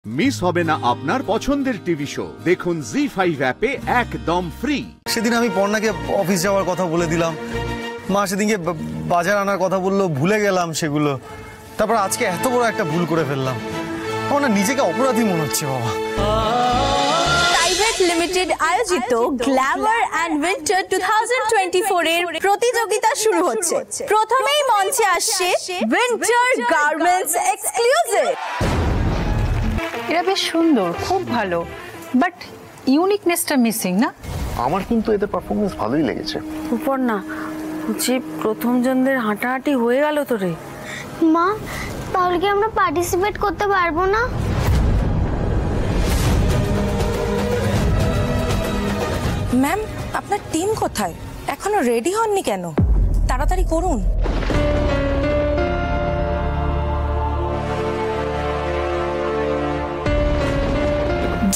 Miss হবে না আপনার পছন্দের টিভি শো। দেখুন জি5 অ্যাপে একদম ফ্রি। সেদিন আমি পর্ণাকে অফিস যাওয়ার কথা বলে দিলাম, মা সেদিনকে বাজার আনার কথা বললো, ভুলে গেলাম সেগুলো। তারপর আজকে এত বড় একটা ভুল করে ফেললাম, আমার না নিজেকে অপরাধী মনে হচ্ছে বাবা। প্রাইভেট লিমিটেড আয়োজিত গ্ল্যামার অ্যান্ড উইন্টার 2024 এর প্রতিযোগিতা শুরু হচ্ছে। প্রথমেই মঞ্চে আসছে উইন্টার গার্মেন্টস এক্সক্লুসিভ। এটা বেশ সুন্দর, খুব ভালো, বাট ইউনিকনেসটা মিসিং না? আমার কিন্তু এদের পারফরমেন্স ভালোই লেগেছে। উপর না যে প্রথম জনদের হাঁটাহাঁটি হয়ে গেল তো রে। মা, তাহলে কি আমরা পার্টিসিপেট করতে পারবো না? ম্যাম, আপনার টিম কোথায়? এখনো রেডি হননি কেন? তাড়াতাড়ি করুন।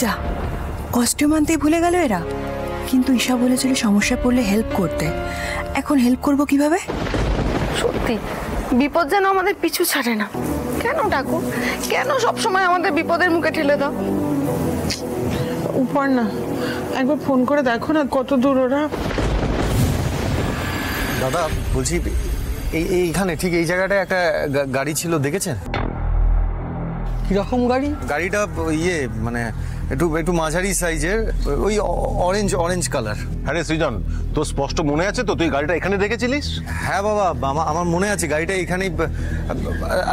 যা, কস্টিউম আনতেই ভুলে গেল এরা। কিন্তু ঈশা বলেছিল সমস্যা পড়লে হেল্প করতে। এখন হেল্প করব কিভাবে? সত্যি বিপদ যেন আমাদের পিছু ছাড়ে না। কেন ডাকো? কেন সবসময় আমাদের বিপদের মুখে ঠেলে দাও? উপর না একবার ফোন করে দেখো না কত দূর ওরা। দাদা বলছি, এইখানে ঠিক এই জায়গাটায় একটা গাড়ি ছিল, দেখেছেন? কিরকম গাড়ি? গাড়িটা ইয়ে মানে একটু মাঝারি সাইজের, ওই অরেঞ্জ কালার। আরে সৃজন, তোর স্পষ্ট মনে আছে তো তুই গাড়িটা এখানে দেখেছিলিস? হ্যাঁ বাবা, আমার মনে আছে গাড়িটা এখানেই।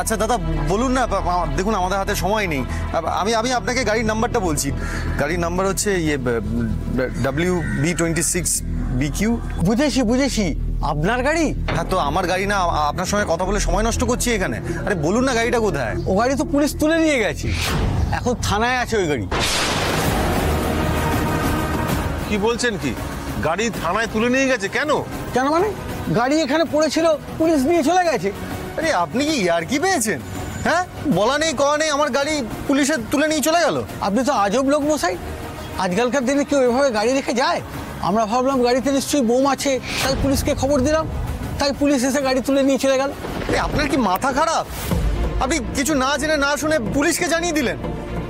আচ্ছা দাদা বলুন না, দেখুন আমাদের হাতে সময় নেই। আমি আপনাকে গাড়ির নাম্বারটা বলছি। গাড়ির নাম্বার হচ্ছে ইয়ে WB26BQ। বুঝেছি, আপনার গাড়ি? হ্যাঁ, তো আমার গাড়ি না, আপনার সঙ্গে কথা বলে সময় নষ্ট করছি এখানে। আরে বলুন না গাড়িটা কোথায়? ও গাড়ি তো পুলিশ তুলে নিয়ে গেছে, এখন থানায় আছে ওই গাড়ি। কি বলছেন কি? গাড়ি থানায় তুলে নিয়ে গেছে? কেন মানে গাড়ি এখানে পড়েছিল, পুলিশ নিয়ে চলে গেছে। আরে আপনি কি ইয়ার্কি পেয়েছেন? হ্যাঁ, বলা নেই কওয়া নেই আমার গাড়ি পুলিশে তুলে নিয়ে চলে গেল। আপনি তো আজব লোক মশাই, আজকালকার দিনে কেউ এভাবে গাড়ি রেখে যায়? আমরা ভাবলাম গাড়িতে নিশ্চয়ই বোম আছে, তাই পুলিশকে খবর দিলাম, তাই পুলিশ এসে গাড়ি তুলে নিয়ে চলে গেল। আপনার কি মাথা খারাপ? আপনি কিছু না জেনে না শুনে পুলিশকে জানিয়ে দিলেন।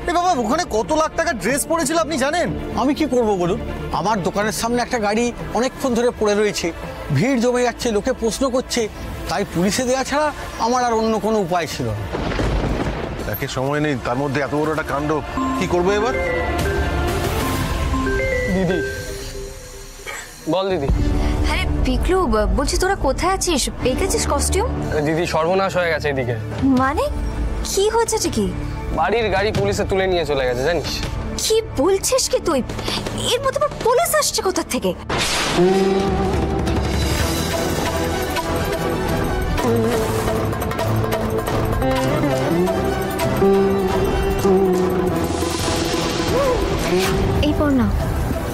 এ বাবা, ওখানে কত লাখ টাকা ড্রেস পরেছিল আপনি জানেন? আমি কি করব বলুন? আমার দোকানের সামনে একটা গাড়ি অনেকক্ষণ ধরে পড়ে রয়েছে, ভিড় জমে যাচ্ছে, লোকে প্রশ্ন করছে, তাই পুলিশে দেওয়া ছাড়া আমার আর অন্য কোনো উপায় ছিল না। তাকে সময় নেই, তার মধ্যে এত বড় একটা কাণ্ড। কি করবো এবার? দিদি বল। দিদি, আরে পিকলু, বলছি তোরা কোথায় আছিস? পেয়ে গেছিস কস্টিউম? দিদি সর্বনাশ হয়ে গেছে এদিকে। মানে কি হয়েছে? কি বাড়ির গাড়ি পুলিশে তুলে নিয়ে চলে গেছে, জানিস? কি বলছিস কি তুই? এর মধ্যে আবার পুলিশ আসছে কোথা থেকে? এই পড়না,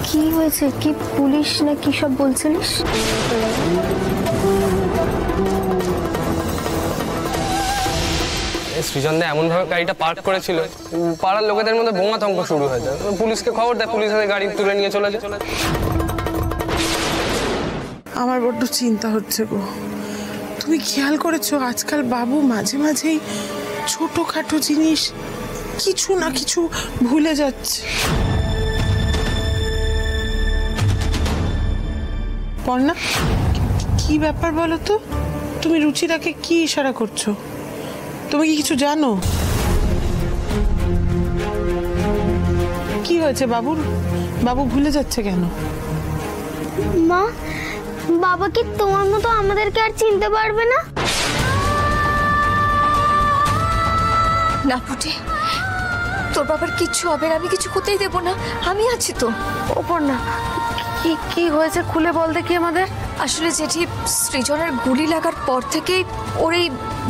কি হয়েছে? কি পুলিশ না কি সব বলছিলিস? সৃজনদা এমন ভাবে গাড়িটা পার্ক করেছিল, পাড়ার লোকেদের মধ্যে বোমাতঙ্ক শুরু হয়ে যায়। পুলিশকে খবর দেয়, পুলিশ গাড়ি তুলে নিয়ে চলে যায়। আমার বড্ড চিন্তা হচ্ছে গো। তুমি খেয়াল করেছো আজকাল বাবু মাঝে মাঝেই ছোটখাটো জিনিস কিছু না কিছু ভুলে যাচ্ছে। পর্ণা, কি ব্যাপার বলো তো? তুমি রুচিরাকে কি ইশারা করছো? তুমি কি কিছু জানো? কি হয়েছে বাবুর? বাবু ভুলে যাচ্ছে কেন? মা, বাবা কি তোমার মতো আমাদেরকে আর চিনতে পারবে না? না পুটি, তোর বাবার কিচ্ছু হবে না, আমি কিছু হতেই দেবো না, আমি আছি তো। উপর না কি হয়েছে খুলে বল দেখি আমাদের। আসলে যেটি সৃজনের গুলি লাগার পর থেকেই ওর এই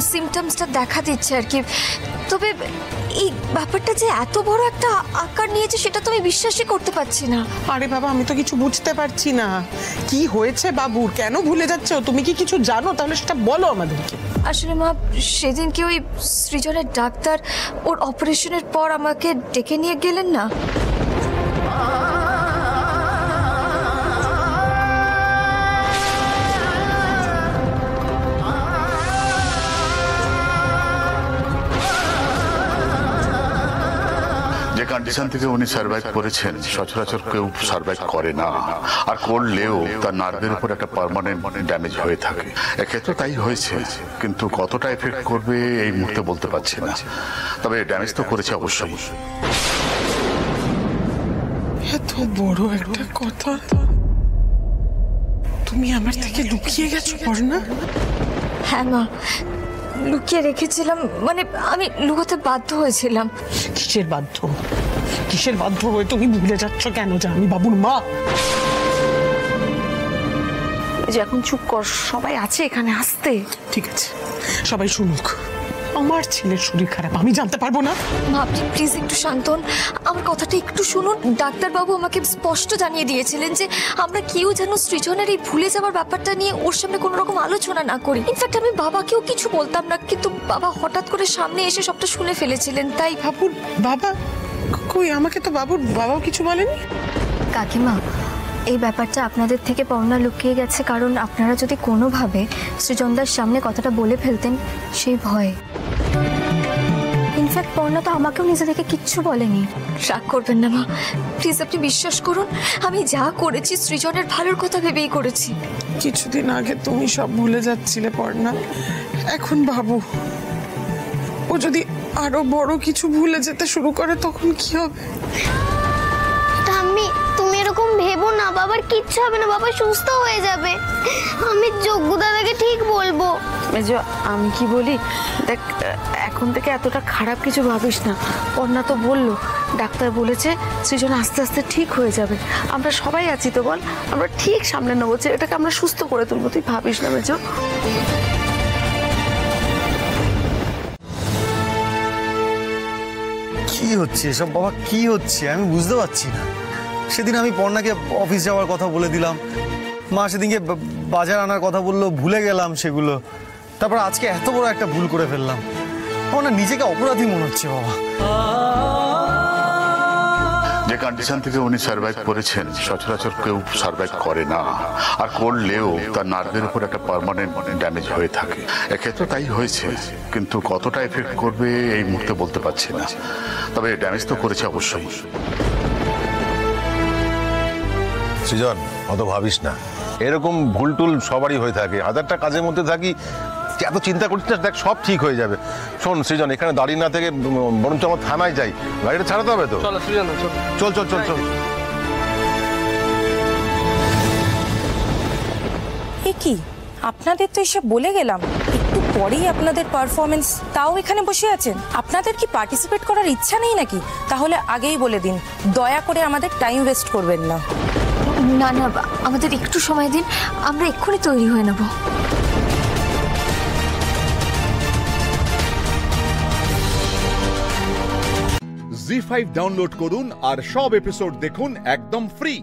সিমটমসটা দেখা দিচ্ছে আর কি। তবে এই ব্যাপারটা যে এত বড় একটা আকার নিয়েছে সেটা তো আমি বিশ্বাসই করতে পারছি না। আরে বাবা, আমি তো কিছু বুঝতে পারছি না কি হয়েছে বাবুর, কেন ভুলে যাচ্ছে? তুমি কি কিছু জানো? তাহলে সেটা বলো আমাদেরকে। আসলে মা, সেদিনকে ওই সৃজনের ডাক্তার ওর অপারেশনের পর আমাকে ডেকে নিয়ে গেলেন না। যে কন্ডিশন থেকে উনি সার্ভাইভ করেছেন সচরাচর কেউ সার্ভাইভ করে না, আর করলেও তার নার্ভের উপর একটা পার্মানেন্ট ড্যামেজ হয়ে থাকে। এক্ষেত্রে তাই হয়েছে, কিন্তু কতটা এফেক্ট করবে এই মুহূর্তে বলতে পারছি না, তবে ড্যামেজ তো করেছে অবশ্যই। এত বড় একটা কথা তুমি আমার থেকে লুকিয়ে গেছো পর্ণা? হ্যাঁ মা, লুকিয়ে রেখেছিলাম, মানে আমি লুকোতে বাধ্য হয়েছিলাম। কিসের বাধ্য হয়ে তুমি ভুলে যাচ্ছ কেন যে আমি বাবুর মা? যে এখন চুপ কর, সবাই আছে এখানে, আসতে। ঠিক আছে, সবাই শুনুক। আমার ছেলের শরীর খারাপ, আমি জানতে পারবো না? মা আপনি প্লিজ একটু শান্ত হন, আমার কথাটা একটু শুনুন। ডাক্তারবাবু আমাকে স্পষ্ট জানিয়ে দিয়েছিলেন যে আমরা কেউ যেন সৃজনের এই ভুলে যাওয়ার ব্যাপারটা নিয়ে ওর সামনে কোনো রকম আলোচনা না করি। ইনফ্যাক্ট আমি বাবাকেও কিছু বলতাম না, কিন্তু বাবা হঠাৎ করে সামনে এসে সবটা শুনে ফেলেছিলেন। তাই বাবুর বাবা কই? আমাকে তো বাবুর বাবাও কিছু বলেনি। কাকিমা, এই ব্যাপারটা আপনাদের থেকে পর্ণা লুকিয়ে গেছে, কারণ আপনারা যদি কোনোভাবে সৃজনদার সামনে কথাটা বলে ফেলতেন সেই ভয়ে। ইনফ্যাক্ট পর্ণা তো আমাকেও নিজে থেকে কিচ্ছু বলেনি। রাগ করবেন না মা, প্লিজ আপনি বিশ্বাস করুন, আমি যা করেছি সৃজনের ভালোর কথা ভেবেই করেছি। কিছুদিন আগে তুমি সব ভুলে যাচ্ছিলে পর্ণা, এখন বাবু ও যদি আরো বড় কিছু ভুলে যেতে শুরু করে তখন কি হবে? ঠাম্মি তুমি এরকম ভেবো না, বাবার কিচ্ছু হবে না, বাবা সুস্থ হয়ে যাবে। আমি যজ্ঞ দাদাকে ঠিক বলবো। মেজো, আমি কি বলি, দেখ এখন থেকে এতটা খারাপ কিছু ভাবিস না। পর্ণা তো বললো, ডাক্তার বলেছে সৃজন আস্তে আস্তে ঠিক হয়ে যাবে। আমরা সবাই আছি তো, বল আমরা ঠিক সামনে নেবো, এটাকে আমরা সুস্থ করে তুলবো। তুই ভাবিস না মেজো। কি হচ্ছে এসব বাবা? কি হচ্ছে আমি বুঝতে পারছি না। সেদিন আমি পর্ণাকে অফিস যাওয়ার কথা বলে দিলাম, মা সেদিনকে বাজার আনার কথা বললো, ভুলে গেলাম সেগুলো। তারপর আজকে এত বড় একটা ভুল করে ফেললাম, আমার না নিজেকে অপরাধী মনে হচ্ছে বাবা। যে কন্ডিশন থেকে উনি সার্ভাইভ করেছেন সচরাচর কেউ সার্ভাইভ করে না, আর করলেও তার নার্ভের উপর একটা পার্মানেন্ট ড্যামেজ হয়ে থাকে। এক্ষেত্রে তাই হয়েছে, কিন্তু কতটা এফেক্ট করবে এই মুহূর্তে বলতে পারছি না, তবে ড্যামেজ তো করেছে অবশ্যই। সৃজন, অত ভাবিস না, এরকম ভুল টুল সবারই হয়ে থাকে। হাজারটা কাজের মধ্যে থাকি, এত চিন্তা করছিস না, দেখ সব ঠিক হয়ে যাবে। শোন সৃজন, এখানে দাঁড়িয়ে না থেকে বরঞ্চ আমার থানায় যাই, গাড়িটা ছাড়াতে হবে তো। চল চল চল চল। এ কি, আপনাদের তো এসে বলে গেলাম একটু পরেই আপনাদের পারফরমেন্স, তাও এখানে বসে আছেন। আপনাদের কি পার্টিসিপেট করার ইচ্ছা নেই নাকি? তাহলে আগেই বলে দিন, দয়া করে আমাদের টাইম ওয়েস্ট করবেন না। না না, আমাদের একটু সময় দিন, আমরা এক্ষুনি তৈরি হয়ে নেব। জি5 ডাউনলোড করুন আর সব এপিসোড দেখুন একদম ফ্রি।